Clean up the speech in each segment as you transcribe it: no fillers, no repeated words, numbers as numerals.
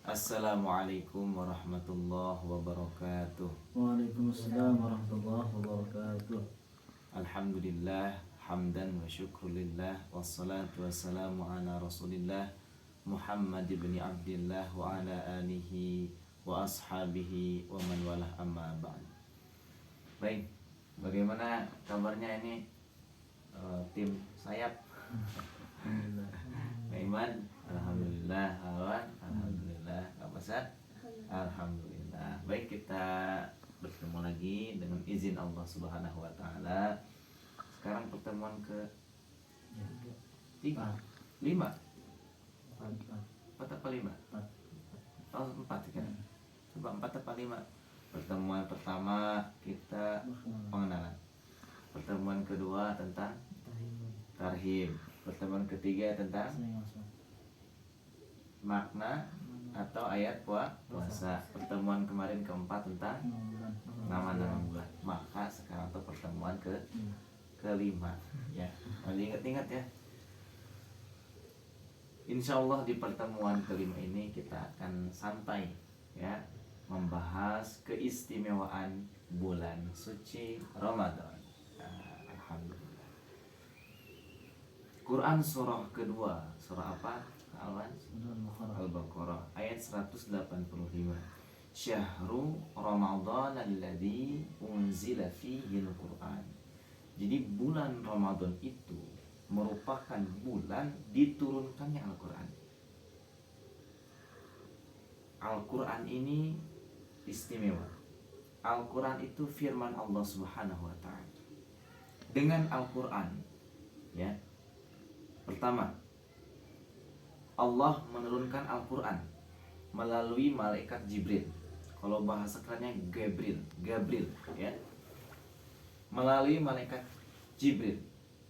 Assalamualaikum warahmatullahi wabarakatuh. Waalaikumsalam warahmatullahi wabarakatuh. Alhamdulillah, hamdan wa syukrulillah, wassalatu wassalamu ala rasulillah Muhammad ibn Abdillah wa ala alihi wa ashabihi wa man walah, amma ba'd. Baik, bagaimana kabarnya ini tim sayap? Iman, alhamdulillah. Awan, alhamdulillah. Kapasan, alhamdulillah. Baik, kita bertemu lagi dengan izin Allah Subhanahu wa taala. Sekarang pertemuan ke 3, 5, 4 apa 5? Oh, 4 kan? Coba 4 apa 5? Pertemuan pertama kita pengenalan. Pertemuan kedua tentang tarhim. Pertemuan ketiga tentang makna atau ayat puasa. Pertemuan kemarin keempat tentang nama-nama bulan. Maka sekarang tuh pertemuan kelima ya. Mari ingat-ingat ya. Insya Allah di pertemuan kelima ini kita akan santai ya, membahas keistimewaan bulan suci Ramadan. Alhamdulillah. Quran surah kedua, surah apa? Al-Baqarah ayat 185. Syahru Ramadan alladzi unzila fihi al-Quran. Jadi bulan Ramadan itu merupakan bulan diturunkannya Al-Quran. Al-Quran ini istimewa. Al-Quran itu firman Allah Subhanahu wa ta'ala. Dengan Al-Quran ya, pertama, Allah menurunkan Al-Quran melalui malaikat Jibril. Kalau bahasa kerennya Gabriel ya. Melalui malaikat Jibril.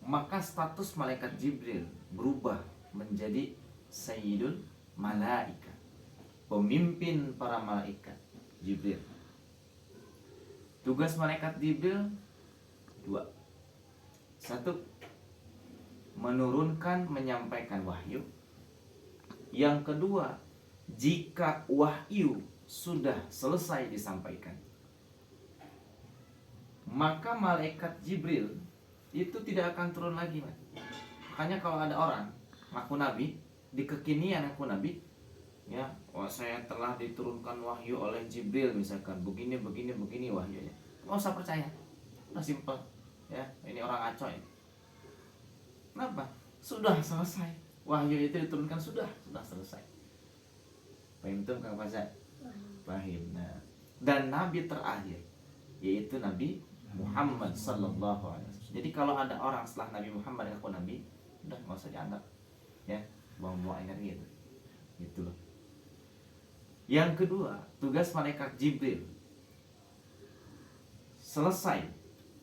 Maka status malaikat Jibril berubah menjadi Sayyidul Malaika, pemimpin para malaikat Jibril. Tugas malaikat Jibril 2. 1, menurunkan, menyampaikan wahyu. Yang kedua, jika wahyu sudah selesai disampaikan, maka malaikat Jibril itu tidak akan turun lagi, man. Makanya kalau ada orang ngaku nabi, di kekinian ngaku nabi ya, saya telah diturunkan wahyu oleh Jibril misalkan, begini wahyunya, nggak usah percaya, udah simpel ya, ini orang acoy. Kenapa? Sudah selesai. Wahyu itu diturunkan sudah selesai. Paham tuh Kang Faza? Paham. Nah, dan nabi terakhir yaitu Nabi Muhammad sallallahu alaihi wasallam. Jadi kalau ada orang setelah Nabi Muhammad yang aku nabi, udah nggak usah dianggap ya, buang-buang energi itu. Gitu loh. Yang kedua, tugas malaikat Jibril selesai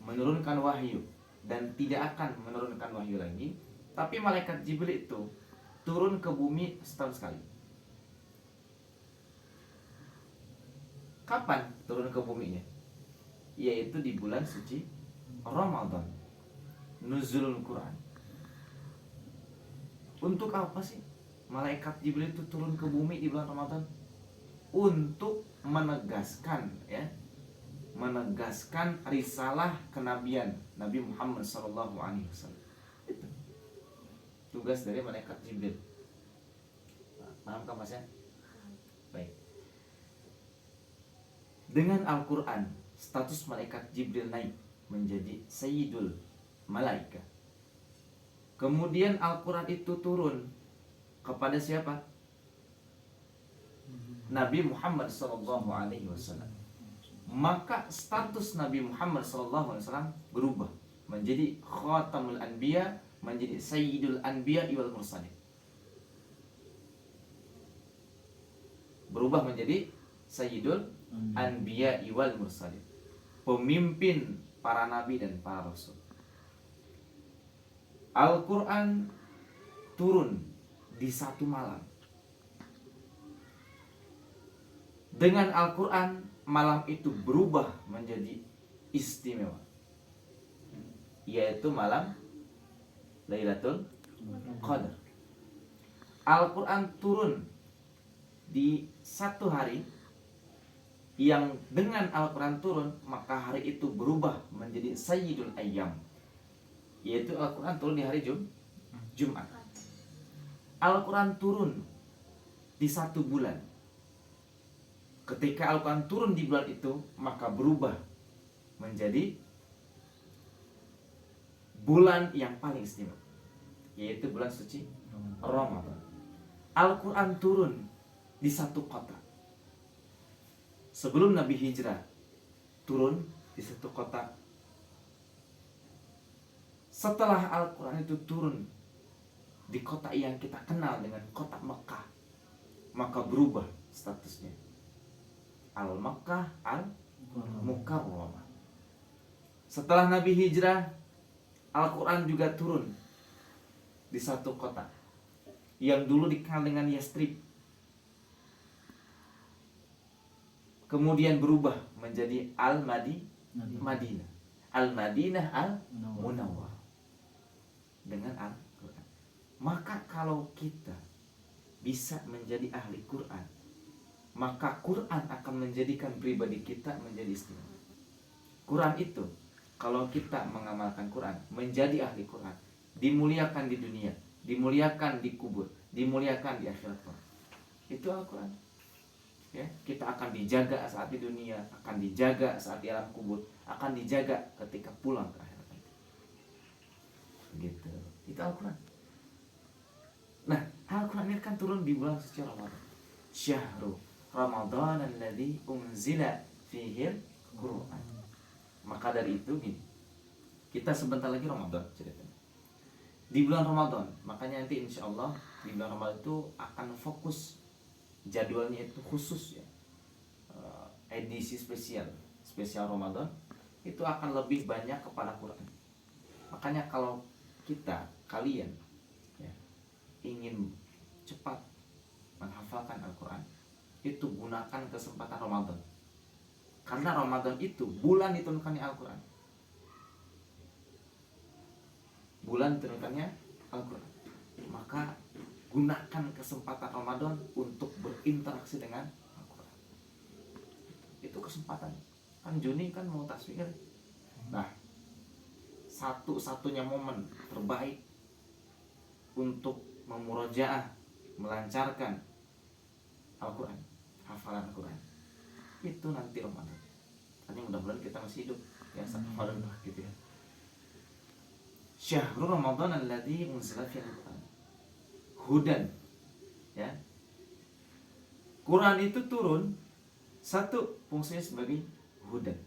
menurunkan wahyu dan tidak akan menurunkan wahyu lagi, tapi malaikat Jibril itu turun ke bumi setahun sekali. Kapan turun ke buminya? Yaitu di bulan suci Ramadan, nuzulul Quran. Untuk apa sih malaikat Jibril itu turun ke bumi di bulan Ramadan? Untuk menegaskan ya, menegaskan risalah kenabian Nabi Muhammad SAW. Itu tugas dari malaikat Jibril. Paham kan Mas ya? Baik. Dengan Al-Quran, status malaikat Jibril naik menjadi Sayyidul Malaika. Kemudian Al-Quran itu turun kepada siapa? Nabi Muhammad SAW. Maka status Nabi Muhammad SAW berubah menjadi Khatamul Anbiya, menjadi Sayyidul Anbiya wal Mursalin. Berubah menjadi Sayyidul Anbiya wal Mursalin, pemimpin para nabi dan para rasul. Al-Quran turun di satu malam. Dengan Al-Quran, malam itu berubah menjadi istimewa, yaitu malam Lailatul Qadar. Al-Quran turun di satu hari yang dengan Al-Quran turun, maka hari itu berubah menjadi Sayyidul Ayyam, yaitu Al-Quran turun di hari Jumat. Al-Quran turun di satu bulan. Ketika Al-Quran turun di bulan itu, maka berubah menjadi bulan yang paling istimewa, yaitu bulan suci Ramadan. Al-Quran turun di satu kota. Sebelum Nabi hijrah, turun di satu kota. Setelah Al-Quran itu turun di kota yang kita kenal dengan kota Mekah, maka berubah statusnya. Al-Makkah Al-Mukarramah. Setelah Nabi hijrah, Al-Quran juga turun di satu kota yang dulu dikenal dengan Yastrib, kemudian berubah menjadi Al-Madinah. Al-Madinah Al-Munawwar dengan Al-Quran. Maka kalau kita bisa menjadi ahli Quran, maka Quran akan menjadikan pribadi kita menjadi istimewa. Quran itu, kalau kita mengamalkan Quran, menjadi ahli Quran, dimuliakan di dunia, dimuliakan di kubur, dimuliakan di akhirat. Itu Al-Quran. Ya, kita akan dijaga saat di dunia, akan dijaga saat di alam kubur, akan dijaga ketika pulang ke akhirat nanti. Gitu. Itu Al-Quran. Nah, Al-Quran ini kan turun di bulan suci Ramadan. Syahrul Ramadan alladzi unzila fihi Al-Quran. Maka dari itu gini, kita sebentar lagi Ramadan ceritanya. Di bulan Ramadan, makanya nanti insya Allah di bulan Ramadan itu akan fokus, jadwalnya itu khusus ya, edisi spesial Ramadan itu akan lebih banyak kepada Quran. Makanya kalau kalian ya, ingin cepat menghafalkan Al-Quran, itu gunakan kesempatan Ramadan, karena Ramadan itu bulan diturunkannya Al-Quran, bulan diturunkannya Al-Quran. Maka gunakan kesempatan Ramadan untuk berinteraksi dengan Al-Quran. Itu kesempatan. Kan Juni kan mau tasbih. Nah, satu-satunya momen terbaik untuk memurojaah, melancarkan Al-Quran, hafalan Al-Quran, itu nanti Ramadan. Hanya mudah-mudahan kita masih hidup ya sampai Ramadan gitu ya. Syahrul Ramadan alladzi unzila fihi Al-Quran hudan, ya. Quran itu turun, satu fungsinya sebagai hudan.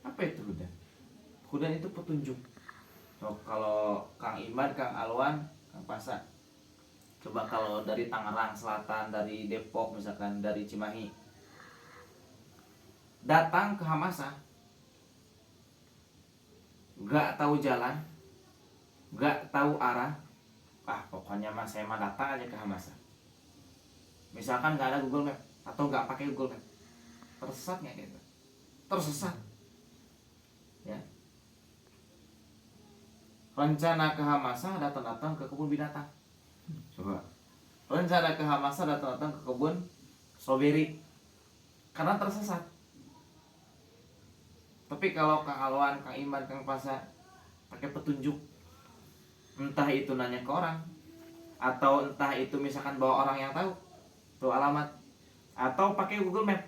Apa itu hudan? Hudan itu petunjuk. Kalau Kang Iman, Kang Alwan, Kang Pasa, coba kalau dari Tangerang Selatan, dari Depok misalkan, dari Cimahi, datang ke Hamasa, gak tahu jalan, gak tahu arah, pokoknya mas saya mah datang aja ke Hamasa. Misalkan gak ada Google Map atau gak pakai Google Map, tersesat nggak gitu? Tersesat, ya. Rencana ke Hamasa datang ke kebun binatang. Coba. Rencana ke Hamasa datang ke kebun stroberi, karena tersesat. Tapi kalau Kang Alwan, Kang Iman, Kang Pasa pakai petunjuk, entah itu nanya ke orang, atau entah itu misalkan bawa orang yang tahu alamat, atau pakai Google Map.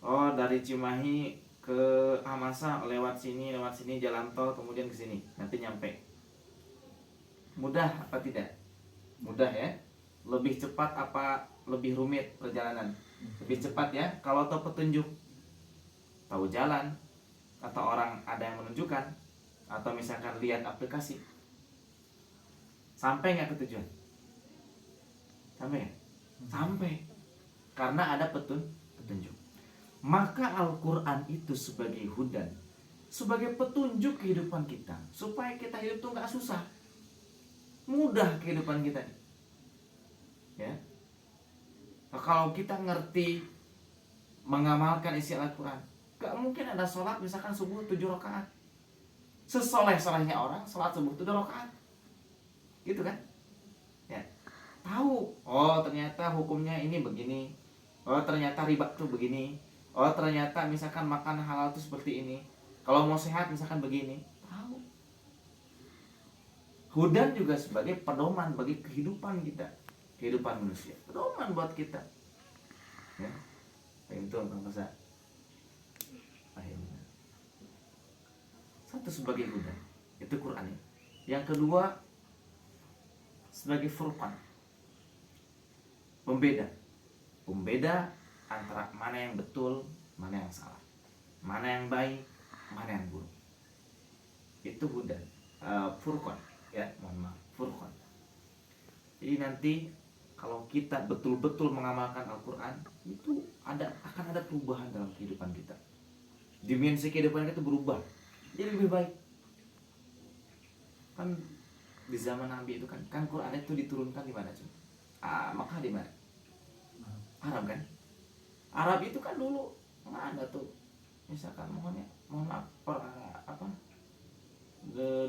Oh, dari Cimahi ke Hamasa lewat sini jalan tol, kemudian ke sini, nanti nyampe. Mudah apa tidak? Mudah ya. Lebih cepat apa lebih rumit perjalanan? Lebih cepat ya kalau tahu petunjuk, tahu jalan, atau orang ada yang menunjukkan, atau misalkan lihat aplikasi. Sampai nggak ke tujuan? Sampai nggak? Sampai, karena ada petunjuk. Maka Al-Quran itu sebagai hudan, sebagai petunjuk kehidupan kita, supaya kita hidup tuh nggak susah, mudah kehidupan kita, ya. Nah, kalau kita ngerti mengamalkan isi Al-Quran, gak mungkin ada sholat misalkan subuh 7 rakaat. Sesoleh-solehnya orang sholat subuh 7 rakaat, gitu kan? Ya. ternyata hukumnya ini begini. Oh ternyata riba tuh begini. Oh ternyata misalkan makan halal tuh seperti ini. Kalau mau sehat misalkan begini. Tahu. Hudan juga sebagai pedoman bagi kehidupan kita, kehidupan manusia. Pedoman buat kita. Ya. Itu Bang Fasa. Akhirnya. Satu sebagai hudan, itu Quran ya. Yang kedua sebagai furqan, pembeda antara mana yang betul, mana yang salah, mana yang baik, mana yang buruk. Itu hudan, furqan ya, mohon maaf, furqan. Jadi nanti kalau kita betul-betul mengamalkan Al-Quran, itu akan ada perubahan dalam kehidupan kita. Dimensi kehidupan kita berubah, jadi lebih baik. Kan di zaman Nabi itu kan Quran itu diturunkan di mana cuy? Maka di mana? Arab kan? Arab itu kan dulu nggak ada tuh. Misalkan mohon maaf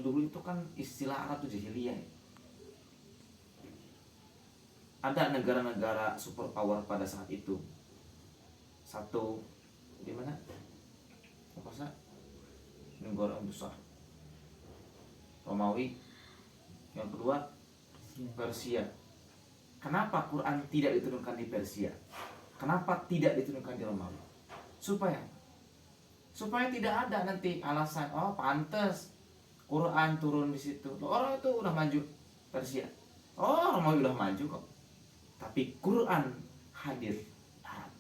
dulu itu kan istilah Arab tuh jahiliyah. Ada negara-negara superpower pada saat itu. Satu di mana? Apa sih? Negara yang besar. Romawi. Yang kedua Persia. Kenapa Quran tidak diturunkan di Persia? Kenapa tidak diturunkan di Romawi? Supaya tidak ada nanti alasan, oh pantas Quran turun di situ. Orang itu udah maju Persia. Oh, Romawi udah maju kok. Tapi Quran hadir Arab.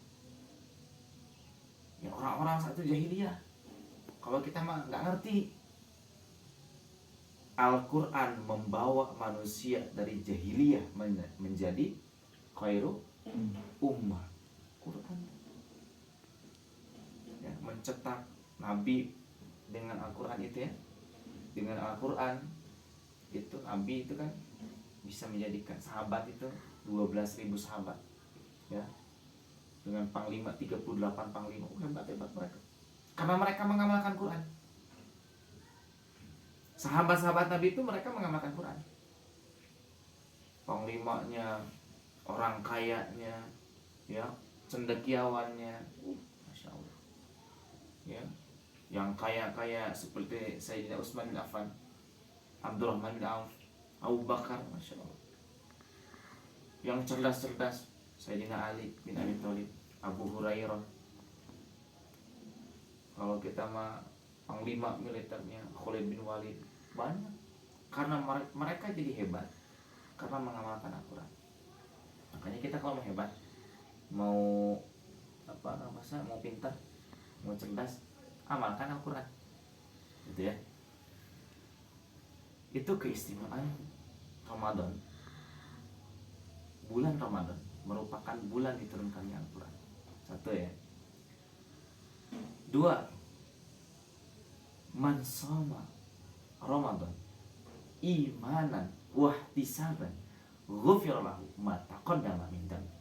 Ya orang-orang saat itu jahiliyah. Kalau kita mah nggak ngerti. Al-Quran membawa manusia dari jahiliyah menjadi khairu ummah. Quran ya, mencetak Nabi dengan Al-Quran itu ya. Dengan Al-Quran itu Nabi itu kan bisa menjadikan sahabat itu 12.000 sahabat ya. Dengan panglima 38 panglima. Hebat mereka. Karena mereka mengamalkan Quran. Sahabat-sahabat Nabi itu mereka mengamalkan Quran. Panglimanya, orang kayanya, ya, cendekiawannya, masya Allah. Ya, yang kaya-kaya seperti Sayyidina Utsman bin Affan, Abdurrahman bin Auf, Abu Bakar, masya Allah. Yang cerdas-cerdas, Sayyidina Ali bin Abi Thalib, Abu Hurairah. Kalau kita mah panglima militernya Khalid bin Walid, banyak. Karena mereka jadi hebat karena mengamalkan Al-Quran. Makanya kita kalau mau hebat, mau mau pintar, mau cerdas, amalkan Al-Quran. Gitu ya. Itu keistimewaan Ramadan. Bulan Ramadan merupakan bulan diturunkannya Al-Quran. Satu ya. Dua, man shoma Ramadan imanan wahtisaban ghufira lahu ma taqaddama min dhanbi.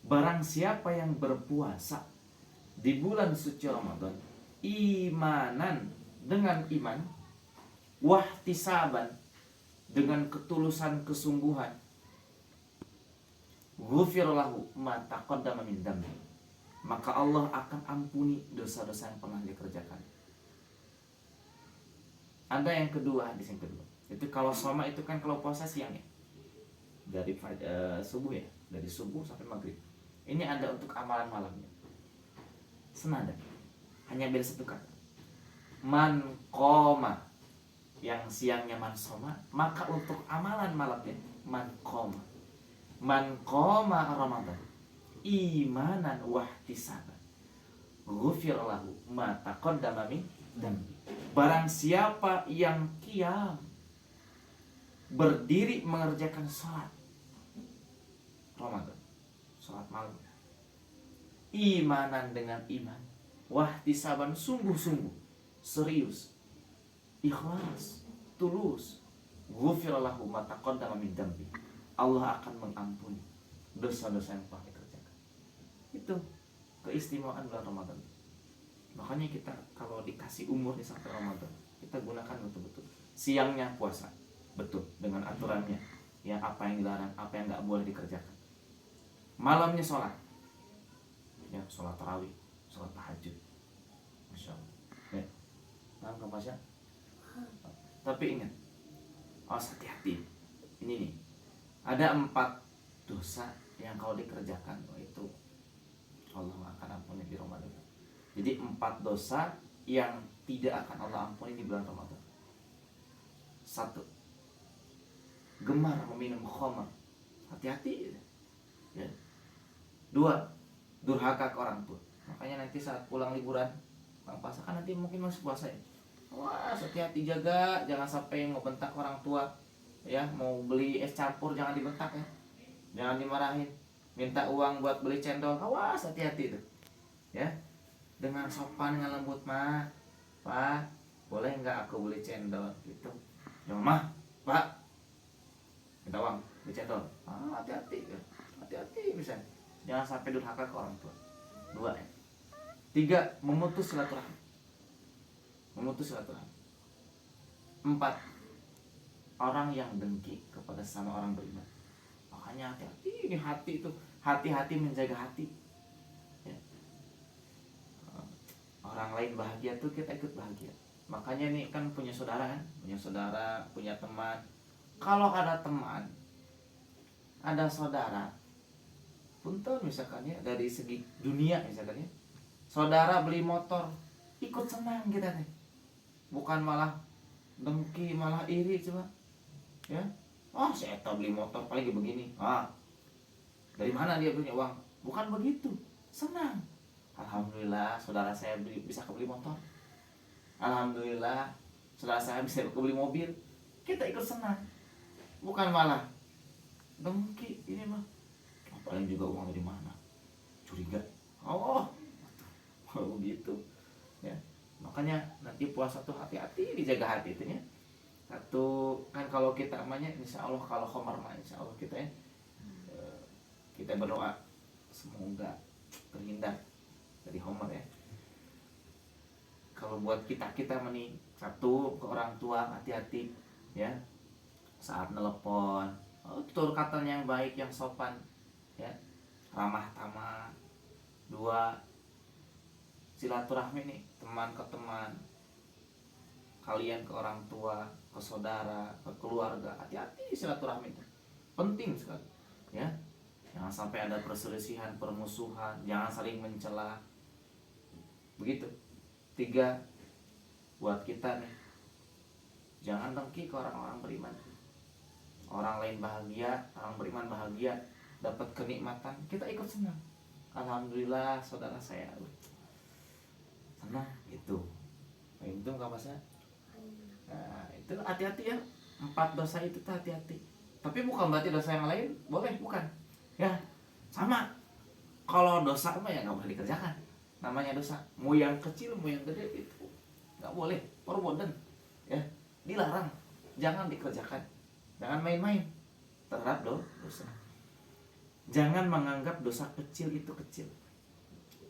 Barang siapa yang berpuasa di bulan suci Ramadan imanan, dengan iman, wahtisaban, dengan ketulusan kesungguhan, ghufira lahu ma taqaddama min dhanbi, maka Allah akan ampuni dosa-dosa yang pernah dikerjakan. Ada yang kedua, hadis yang kedua. Itu kalau shoma itu kan kalau puasa siang ya. Dari subuh ya, dari subuh sampai maghrib. Ini ada untuk amalan malamnya. Senada. Hanya beda satu kata. Man qoma, yang siangnya man shoma, maka untuk amalan malamnya man qoma. Man qoma Ramadan imanan wahtisaban ghufir lahu ma taqaddama min dhanbi. Barang siapa yang qiyam, berdiri mengerjakan salat Ramadan, salat malam, imanan dengan iman, wahtisaban sungguh-sungguh, serius, ikhlas, tulus, ghufir lahu ma taqaddama min dhanbi. Allah akan mengampuni dosa-dosa yang pernah dikerjakan. Itu keistimewaan bulan Ramadan. Makanya kita kalau dikasih umur di sampai Ramadan, kita gunakan betul-betul. Siangnya puasa, betul, dengan aturannya. Ya, apa yang dilarang, apa yang nggak boleh dikerjakan. malamnya sholat, ya sholat tarawih, sholat tahajud, masya Allah. Ya, paham kan Pasha? Tapi ingat, awas hati-hati. Ini nih, ada 4 dosa yang kalau dikerjakan, itu Allah akan ampuni di Ramadan. Jadi 4 dosa yang tidak akan Allah ampuni di bulan Ramadan. 1, gemar meminum khamr, hati-hati ya. 2, durhaka ke orang tua. Makanya nanti saat pulang liburan Bang Pasha kan nanti mungkin masih puasa ya. Wah, hati-hati jaga, jangan sampai ngebentak orang tua. Ya, mau beli es campur jangan dibentak ya. Jangan dimarahin. Minta uang buat beli cendol, awas hati-hati tuh. Ya. Dengan sopan, dengan lembut, "Mah, Pak, boleh nggak aku beli cendol?" gitu. Ya, "Mah, Pak, minta uang beli cendol." Ah, hati-hati ya. Hati-hati bisa. Jangan sampai durhaka ke orang tua. 2 ya. 3, memutus silaturahmi. Memutus silaturahmi. 4, orang yang dengki kepada sama orang beriman. Makanya hati-hati, ini hati itu, hati-hati menjaga hati ya. Orang lain bahagia tuh kita ikut bahagia. Makanya nih kan punya saudara kan, punya teman. Kalau ada teman, ada saudara, punten misalkan ya, dari segi dunia misalkan ya, saudara beli motor, ikut senang kita nih, bukan malah dengki, malah iri coba ya. Oh, si Eta beli motor paling begini, dari mana dia punya uang? Bukan begitu, senang. Alhamdulillah saudara saya bisa kebeli motor, alhamdulillah saudara saya bisa kebeli mobil. Kita ikut senang, bukan malah dengki. Ini mah paling juga uang dari mana, curiga. Oh begitu ya. Makanya nanti puasa tuh hati-hati, dijaga hati itu ya. Satu kan, kalau kita namanya insya Allah, kalau khamar mah insya Allah kita ya, kita berdoa semoga terhindar dari khamar ya. Kalau buat kita meni, 1, ke orang tua hati-hati ya, saat nelpon, tutur katanya yang baik, yang sopan ya, ramah tamah. 2, silaturahmi nih, teman ke teman, kalian ke orang tua, ke saudara, ke keluarga, hati-hati silaturahmi itu penting sekali ya. Jangan sampai ada perselisihan, permusuhan, jangan saling mencela begitu. 3, buat kita nih, jangan dengki ke orang-orang beriman. Orang lain bahagia, orang beriman bahagia, dapat kenikmatan, kita ikut senang. Alhamdulillah saudara saya senang gitu. Itu nggak masa. Nah, itu hati-hati ya. 4 dosa itu tuh hati-hati. Tapi bukan berarti dosa yang lain boleh, bukan. Ya, sama. Kalau dosa mah ya nggak boleh dikerjakan. Namanya dosa. Mau yang kecil, mau yang gede, itu nggak boleh. Perbuatan ya, dilarang. Jangan dikerjakan. Jangan main-main terhadap dosa. Jangan menganggap dosa kecil itu kecil.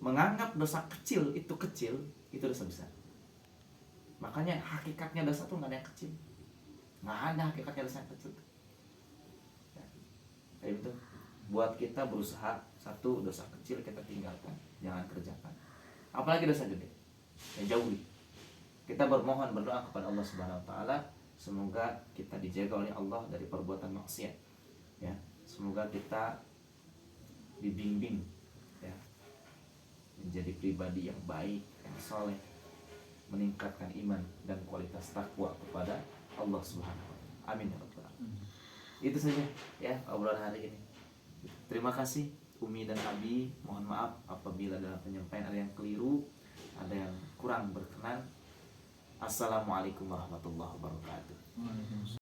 Menganggap dosa kecil itu kecil, itu dosa besar. Makanya hakikatnya dosa tuh nggak ada yang kecil. Nggak ada hakikatnya dosa yang kecil. Ya, kayak gitu. Buat kita berusaha, 1, dosa kecil kita tinggalkan, jangan kerjakan. Apalagi dosa gede, ya jauhi. Kita bermohon, berdoa kepada Allah Subhanahu Wa Taala, semoga kita dijaga oleh Allah dari perbuatan maksiat. Ya, semoga kita dibimbing ya, menjadi pribadi yang baik, yang soleh, meningkatkan iman dan kualitas takwa kepada Allah Subhanahu wa taala. Amin ya rabbal alamin. Itu saja ya obrolan hari ini. Terima kasih Umi dan Abi. Mohon maaf apabila dalam penyampaian ada yang keliru, ada yang kurang berkenan. Assalamualaikum warahmatullahi wabarakatuh. Waalaikumsalam.